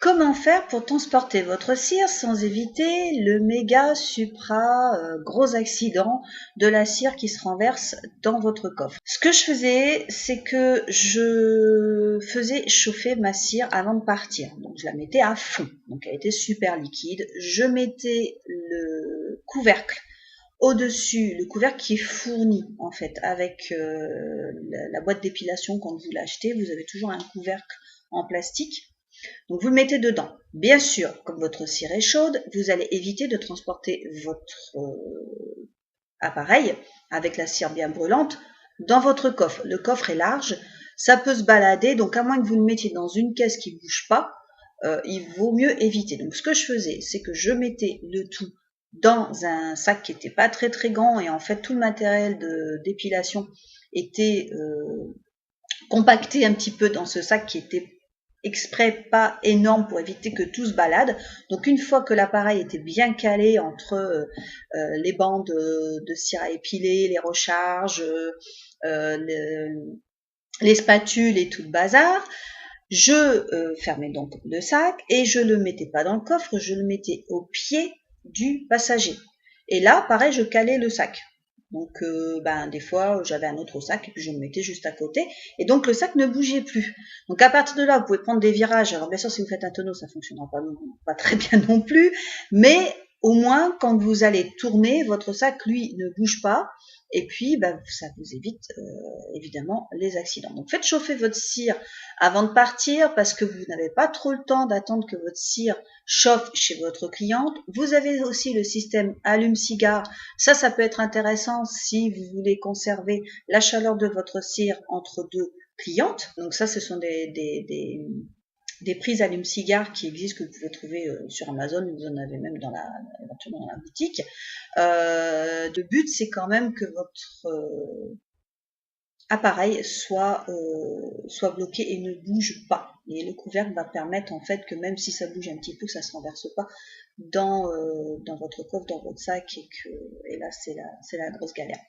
Comment faire pour transporter votre cire sans éviter le méga supra gros accident de la cire qui se renverse dans votre coffre? Ce que je faisais, c'est que je faisais chauffer ma cire avant de partir. Donc je la mettais à fond. Donc elle était super liquide. Je mettais le couvercle au-dessus, le couvercle qui est fourni en fait avec la boîte d'épilation quand vous l'achetez. Vous avez toujours un couvercle en plastique. Donc vous le mettez dedans. Bien sûr, comme votre cire est chaude, vous allez éviter de transporter votre appareil avec la cire bien brûlante dans votre coffre. Le coffre est large, ça peut se balader, donc à moins que vous le mettiez dans une caisse qui ne bouge pas, il vaut mieux éviter. Donc ce que je faisais, c'est que je mettais le tout dans un sac qui n'était pas très très grand et en fait tout le matériel d'épilation était compacté un petit peu dans ce sac qui était exprès pas énorme pour éviter que tout se balade. Donc une fois que l'appareil était bien calé entre les bandes de cire à épiler, les recharges, les spatules et tout le bazar, je fermais donc le sac et je le mettais pas dans le coffre, je le mettais au pied du passager. Et là, pareil, je calais le sac. Donc, des fois, j'avais un autre sac et puis je le mettais juste à côté. Et donc, le sac ne bougeait plus. Donc, à partir de là, vous pouvez prendre des virages. Alors, bien sûr, si vous faites un tonneau, ça fonctionnera pas très bien non plus. Mais au moins, quand vous allez tourner, votre sac, lui, ne bouge pas. Et puis, ça vous évite évidemment les accidents. Donc, faites chauffer votre cire avant de partir parce que vous n'avez pas trop le temps d'attendre que votre cire chauffe chez votre cliente. Vous avez aussi le système allume-cigare. Ça peut être intéressant si vous voulez conserver la chaleur de votre cire entre deux clientes. Donc ça, ce sont des prises allume-cigare qui existent, que vous pouvez trouver sur Amazon, vous en avez même éventuellement dans la boutique. Le but, c'est quand même que votre appareil soit bloqué et ne bouge pas. Et le couvercle va permettre en fait que même si ça bouge un petit peu, ça ne se renverse pas dans votre coffre, dans votre sac, et là c'est la grosse galère.